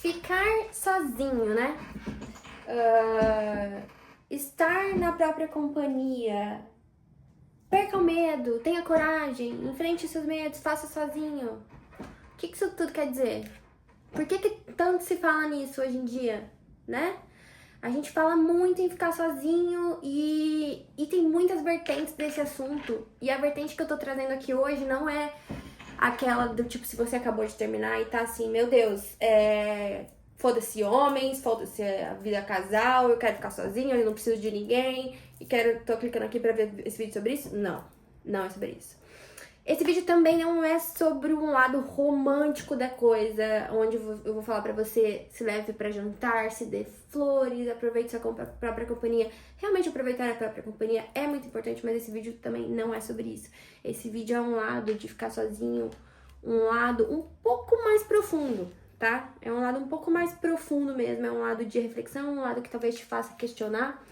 Ficar sozinho, né? Estar na própria companhia. Perca o medo, tenha coragem, enfrente seus medos, faça sozinho. O que isso tudo quer dizer? Por que tanto se fala nisso hoje em dia, né? A gente fala muito em ficar sozinho e tem muitas vertentes desse assunto. E a vertente que eu tô trazendo aqui hoje não é aquela do tipo, se você acabou de terminar e tá assim, meu Deus, foda-se homens, foda-se a vida casal, eu quero ficar sozinho, eu não preciso de ninguém e tô clicando aqui pra ver esse vídeo sobre isso. Não é sobre isso. Esse vídeo também não é sobre um lado romântico da coisa, onde eu vou falar pra você se leve pra jantar, se dê flores, aproveite sua própria companhia. Realmente aproveitar a própria companhia é muito importante, mas esse vídeo também não é sobre isso. Esse vídeo é um lado de ficar sozinho, um lado um pouco mais profundo, tá? É um lado um pouco mais profundo mesmo, é um lado de reflexão, um lado que talvez te faça questionar.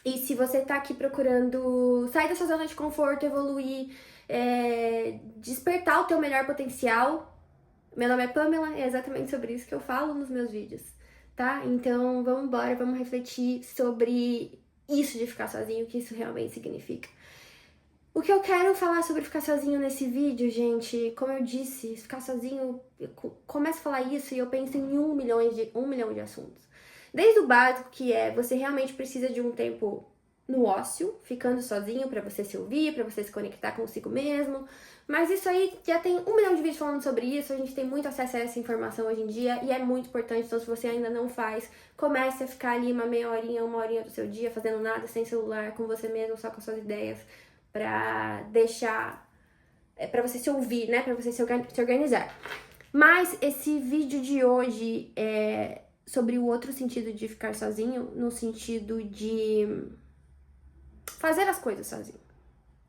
E se você tá aqui procurando sair da sua zona de conforto, evoluir, despertar o teu melhor potencial, meu nome é Pamela, é exatamente sobre isso que eu falo nos meus vídeos, tá? Então vamos embora, vamos refletir sobre isso de ficar sozinho, o que isso realmente significa. O que eu quero falar sobre ficar sozinho nesse vídeo, gente, como eu disse, ficar sozinho, eu começo a falar isso e eu penso em um milhão de assuntos. Desde o básico, que é você realmente precisa de um tempo no ócio, ficando sozinho pra você se ouvir, pra você se conectar consigo mesmo. Mas isso aí já tem 1 milhão de vídeos falando sobre isso, a gente tem muito acesso a essa informação hoje em dia e é muito importante, então se você ainda não faz, comece a ficar ali uma meia horinha, 1 horinha do seu dia fazendo nada, sem celular, com você mesmo, só com suas ideias, pra deixar, pra você se ouvir, né, pra você se organizar. Mas esse vídeo de hoje é sobre o outro sentido de ficar sozinho, no sentido de fazer as coisas sozinho.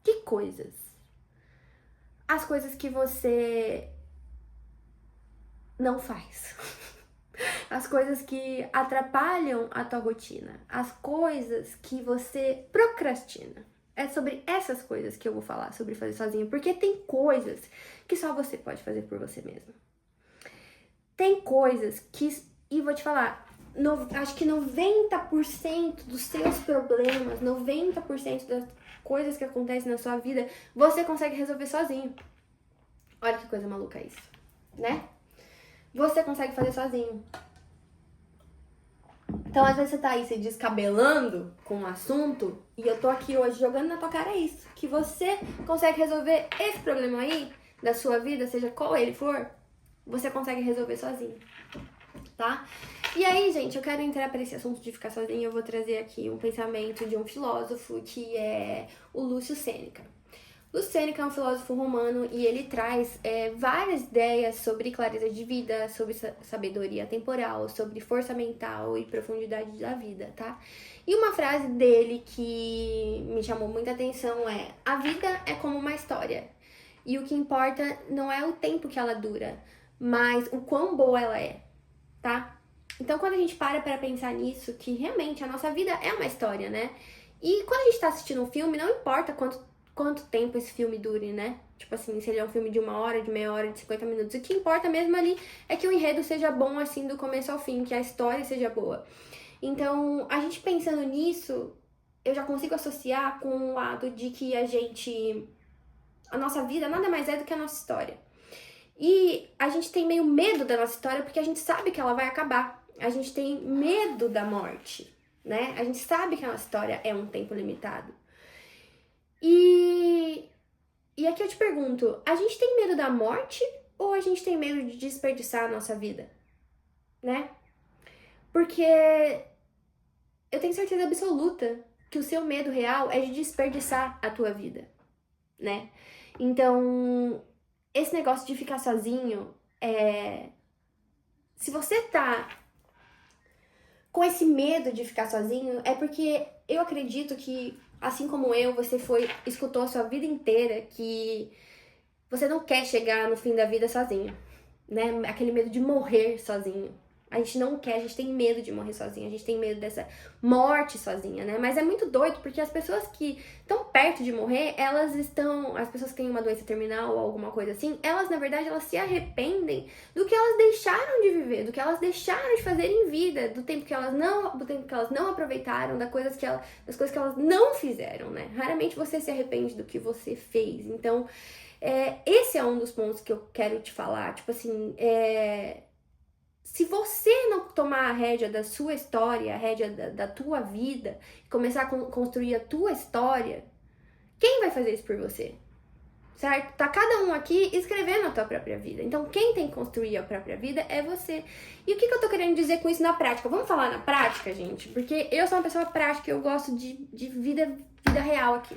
Que coisas? As coisas que você não faz. As coisas que atrapalham a tua rotina. As coisas que você procrastina. É sobre essas coisas que eu vou falar, sobre fazer sozinho. Porque tem coisas que só você pode fazer por você mesmo. Tem coisas que... E vou te falar, acho que 90% dos seus problemas, 90% das coisas que acontecem na sua vida, você consegue resolver sozinho. Olha que coisa maluca isso, né? Você consegue fazer sozinho. Então, às vezes você tá aí se descabelando com um assunto e eu tô aqui hoje jogando na tua cara isso. Que você consegue resolver esse problema aí da sua vida, seja qual ele for, você consegue resolver sozinho, tá? E aí, gente, eu quero entrar para esse assunto de ficar sozinho. Eu vou trazer aqui um pensamento de um filósofo que é o Lúcio Sêneca. Lúcio Sêneca é um filósofo romano e ele traz várias ideias sobre clareza de vida, sobre sabedoria temporal, sobre força mental e profundidade da vida, tá? E uma frase dele que me chamou muita atenção é: a vida é como uma história e o que importa não é o tempo que ela dura, mas o quão boa ela é, tá? Então, quando a gente para pensar nisso, que realmente a nossa vida é uma história, né? E quando a gente tá assistindo um filme, não importa quanto tempo esse filme dure, né? Tipo assim, se ele é um filme de 1 hora, de meia hora, de 50 minutos. O que importa mesmo ali é que o enredo seja bom, assim, do começo ao fim, que a história seja boa. Então, a gente pensando nisso, eu já consigo associar com o lado de que a nossa vida nada mais é do que a nossa história. E a gente tem meio medo da nossa história porque a gente sabe que ela vai acabar. A gente tem medo da morte, né? A gente sabe que a nossa história é um tempo limitado. E aqui eu te pergunto, a gente tem medo da morte ou a gente tem medo de desperdiçar a nossa vida, né? Porque eu tenho certeza absoluta que o seu medo real é de desperdiçar a tua vida, né? Então, esse negócio de ficar sozinho, se você tá com esse medo de ficar sozinho, é porque eu acredito que, assim como eu, você escutou a sua vida inteira que você não quer chegar no fim da vida sozinho, né? Aquele medo de morrer sozinho. A gente não quer, a gente tem medo de morrer sozinha, a gente tem medo dessa morte sozinha, né? Mas é muito doido, porque as pessoas que estão perto de morrer, as pessoas que têm uma doença terminal ou alguma coisa assim, elas, na verdade, elas se arrependem do que elas deixaram de viver, do que elas deixaram de fazer em vida, do tempo que elas não aproveitaram, das coisas que elas não fizeram, né? Raramente você se arrepende do que você fez. Então, esse é um dos pontos que eu quero te falar, tipo assim, se você não tomar a rédea da sua história, a rédea da tua vida, e começar a construir a tua história, quem vai fazer isso por você? Certo? Tá cada um aqui escrevendo a tua própria vida. Então, quem tem que construir a própria vida é você. E o que eu tô querendo dizer com isso na prática? Vamos falar na prática, gente? Porque eu sou uma pessoa prática, eu gosto de vida real aqui.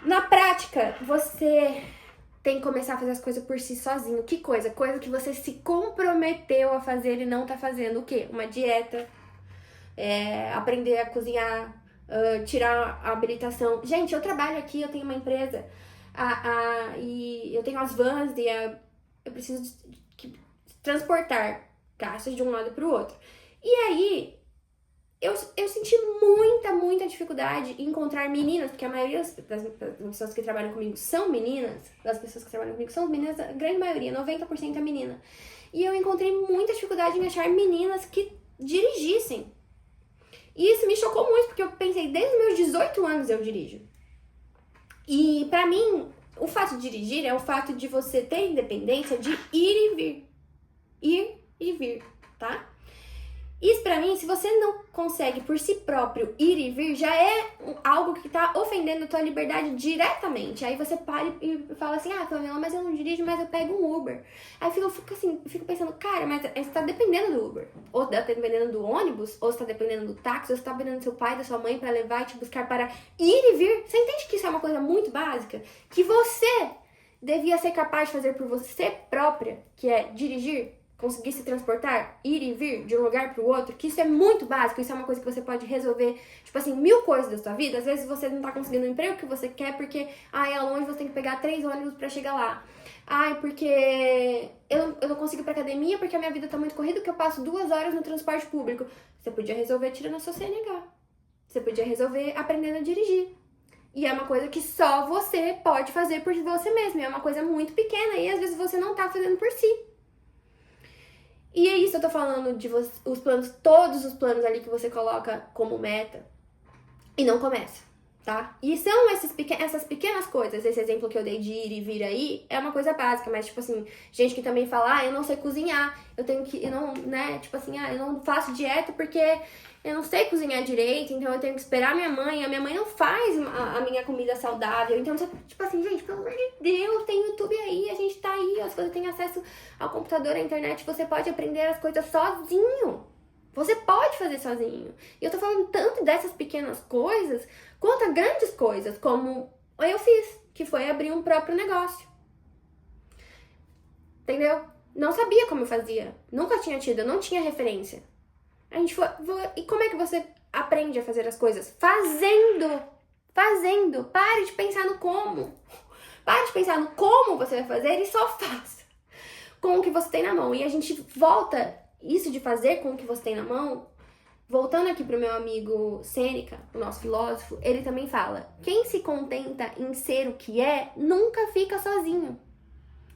Na prática, você tem que começar a fazer as coisas por si sozinho. Que coisa? Coisa que você se comprometeu a fazer e não tá fazendo. O quê? Uma dieta, aprender a cozinhar, tirar a habilitação. Gente, eu trabalho aqui, eu tenho uma empresa e eu tenho as vans e eu preciso transportar caixas de um lado pro outro. E aí, eu senti muita dificuldade em encontrar meninas, porque a maioria das pessoas que trabalham comigo são meninas, a grande maioria, 90% é menina. E eu encontrei muita dificuldade em achar meninas que dirigissem. E isso me chocou muito, porque eu pensei, desde os meus 18 anos eu dirijo. E pra mim, o fato de dirigir é o fato de você ter independência de ir e vir. Ir e vir, tá? Isso pra mim, se você não consegue por si próprio ir e vir, já é algo que tá ofendendo a tua liberdade diretamente. Aí você para e fala assim, Pamela, mas eu não dirijo, mas eu pego um Uber. Aí eu fico pensando, cara, mas você tá dependendo do Uber. Ou tá dependendo do ônibus, ou você tá dependendo do táxi, ou você tá dependendo do seu pai, da sua mãe pra levar e te buscar para ir e vir. Você entende que isso é uma coisa muito básica? Que você devia ser capaz de fazer por você própria, que é dirigir, conseguir se transportar, ir e vir de um lugar para o outro, que isso é muito básico, isso é uma coisa que você pode resolver, tipo assim, 1000 coisas da sua vida. Às vezes você não tá conseguindo o emprego que você quer porque, é longe, você tem que pegar 3 ônibus para chegar lá. Porque eu não consigo ir pra academia porque a minha vida tá muito corrida, que eu passo 2 horas no transporte público. Você podia resolver tirando a sua CNH. Você podia resolver aprendendo a dirigir. E é uma coisa que só você pode fazer por você mesmo. É uma coisa muito pequena e às vezes você não tá fazendo por si. E é isso, eu tô falando de os planos, todos os planos ali que você coloca como meta e não começa, tá? E são essas pequenas coisas, esse exemplo que eu dei de ir e vir aí, é uma coisa básica, mas tipo assim, gente que também fala, eu não sei cozinhar, eu não faço dieta porque eu não sei cozinhar direito, então eu tenho que esperar minha mãe, a minha mãe não faz a minha comida saudável, então você, tipo assim, gente, pelo amor de Deus, tem YouTube aí, a gente tá aí, as coisas têm acesso ao computador, à internet, você pode aprender as coisas sozinho. Você pode fazer sozinho. E eu tô falando tanto dessas pequenas coisas, quanto a grandes coisas, como eu fiz, que foi abrir um próprio negócio. Entendeu? Não sabia como eu fazia, nunca tinha tido, eu não tinha referência. A gente e como é que você aprende a fazer as coisas? Fazendo. Pare de pensar no como. Pare de pensar no como você vai fazer e só faça com o que você tem na mão. E a gente volta isso de fazer com o que você tem na mão. Voltando aqui pro meu amigo Sêneca, o nosso filósofo, ele também fala: quem se contenta em ser o que é, nunca fica sozinho.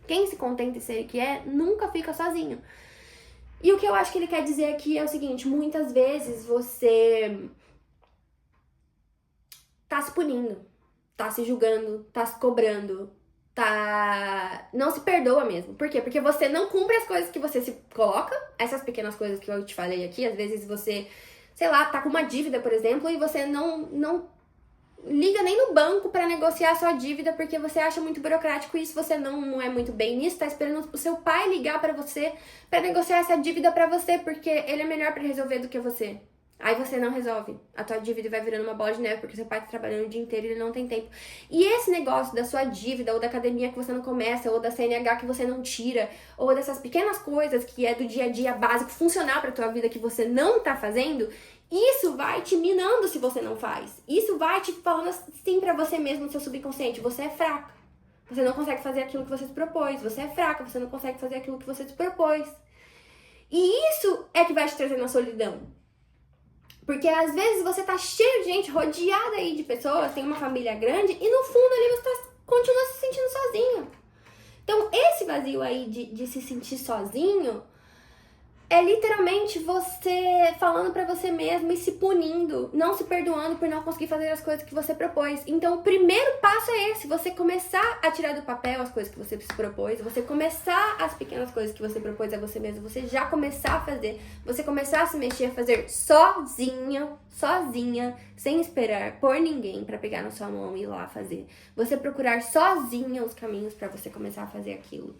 Quem se contenta em ser o que é, nunca fica sozinho. E o que eu acho que ele quer dizer aqui é o seguinte: muitas vezes você tá se punindo, tá se julgando, tá se cobrando, não se perdoa mesmo. Por quê? Porque você não cumpre as coisas que você se coloca, essas pequenas coisas que eu te falei aqui. Às vezes você, sei lá, tá com uma dívida, por exemplo, e você não liga nem no banco pra negociar a sua dívida porque você acha muito burocrático isso, você não é muito bem nisso, tá esperando o seu pai ligar pra você pra negociar essa dívida pra você porque ele é melhor pra resolver do que você. Aí você não resolve, a tua dívida vai virando uma bola de neve porque seu pai tá trabalhando o dia inteiro e ele não tem tempo. E esse negócio da sua dívida, ou da academia que você não começa, ou da CNH que você não tira, ou dessas pequenas coisas que é do dia a dia básico, funcional pra tua vida que você não tá fazendo, isso vai te minando se você não faz. Isso vai te falando assim pra você mesmo no seu subconsciente: você é fraca. Você não consegue fazer aquilo que você se propôs. Você é fraca, você não consegue fazer aquilo que você se propôs. E isso é que vai te trazer na solidão. Porque às vezes você tá cheio de gente, rodeada aí de pessoas, tem uma família grande, e no fundo ali você continua se sentindo sozinho. Então esse vazio aí de se sentir sozinho é literalmente você falando pra você mesmo e se punindo, não se perdoando por não conseguir fazer as coisas que você propôs. Então o primeiro passo é esse, você começar a tirar do papel as coisas que você se propôs, você começar as pequenas coisas que você propôs a você mesmo, você já começar a fazer, você começar a se mexer, a fazer sozinha, sem esperar por ninguém pra pegar na sua mão e ir lá fazer. Você procurar sozinha os caminhos pra você começar a fazer aquilo.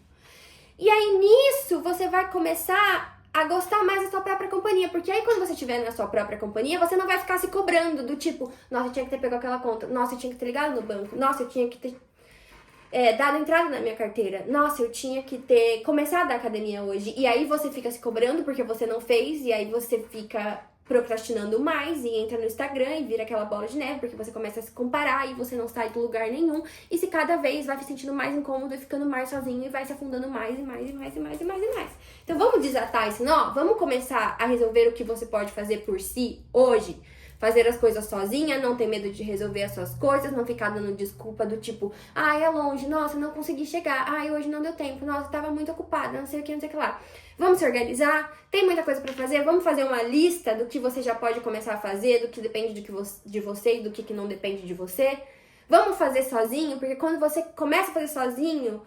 E aí nisso você vai começar a gostar mais da sua própria companhia, porque aí quando você estiver na sua própria companhia, você não vai ficar se cobrando do tipo, nossa, eu tinha que ter pego aquela conta, nossa, eu tinha que ter ligado no banco, nossa, eu tinha que ter dado entrada na minha carteira, nossa, eu tinha que ter começado a academia hoje, e aí você fica se cobrando porque você não fez, e aí você fica procrastinando mais e entra no Instagram e vira aquela bola de neve, porque você começa a se comparar e você não sai do lugar nenhum, e se cada vez vai se sentindo mais incômodo e ficando mais sozinho e vai se afundando mais e mais e mais e mais e mais e mais. Então vamos desatar esse nó? Vamos começar a resolver o que você pode fazer por si hoje? Fazer as coisas sozinha, não ter medo de resolver as suas coisas, não ficar dando desculpa do tipo, é longe, nossa, não consegui chegar, hoje não deu tempo, nossa, tava muito ocupada, não sei o que, não sei o que lá. Vamos se organizar? Tem muita coisa pra fazer? Vamos fazer uma lista do que você já pode começar a fazer, do que depende de você e do que não depende de você? Vamos fazer sozinho? Porque quando você começa a fazer sozinho,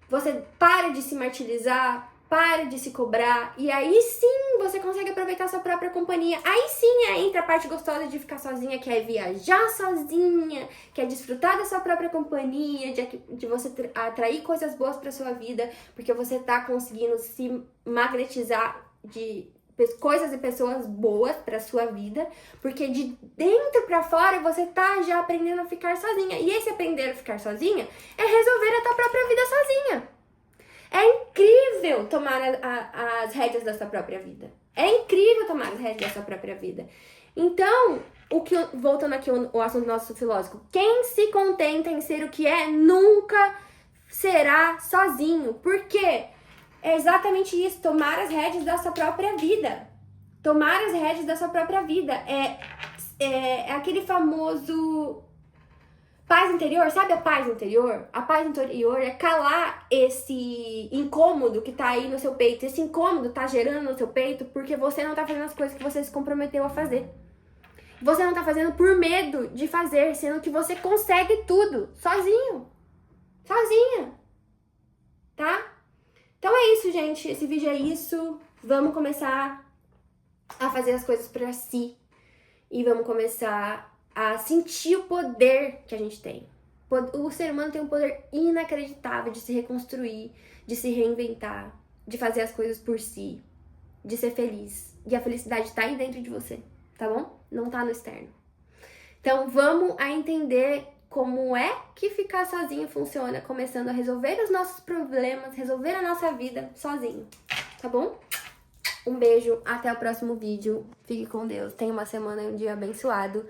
você para de se martirizar, para de se cobrar, e aí sim você consegue aproveitar a sua própria companhia. Aí sim entra a parte gostosa de ficar sozinha, que é viajar sozinha, que é desfrutar da sua própria companhia, de você atrair coisas boas pra sua vida, porque você tá conseguindo se magnetizar de coisas e pessoas boas pra sua vida, porque de dentro pra fora você tá já aprendendo a ficar sozinha. E esse aprender a ficar sozinha é resolver a tua própria vida sozinha. É incrível tomar as rédeas da sua própria vida. É incrível tomar as rédeas da sua própria vida. Então, voltando aqui ao assunto do nosso filósofo, quem se contenta em ser o que é, nunca será sozinho. Por quê? É exatamente isso, tomar as rédeas da sua própria vida. Tomar as rédeas da sua própria vida. É aquele famoso paz interior, sabe a paz interior? A paz interior é calar esse incômodo que tá aí no seu peito. Esse incômodo tá gerando no seu peito porque você não tá fazendo as coisas que você se comprometeu a fazer. Você não tá fazendo por medo de fazer, sendo que você consegue tudo, sozinho. Sozinha. Tá? Então é isso, gente. Esse vídeo é isso. Vamos começar a fazer as coisas pra si. E vamos começar a sentir o poder que a gente tem. O ser humano tem um poder inacreditável de se reconstruir, de se reinventar, de fazer as coisas por si, de ser feliz. E a felicidade tá aí dentro de você, tá bom? Não tá no externo. Então vamos a entender como é que ficar sozinho funciona, começando a resolver os nossos problemas, resolver a nossa vida sozinho, tá bom? Um beijo, até o próximo vídeo. Fique com Deus. Tenha uma semana e um dia abençoado.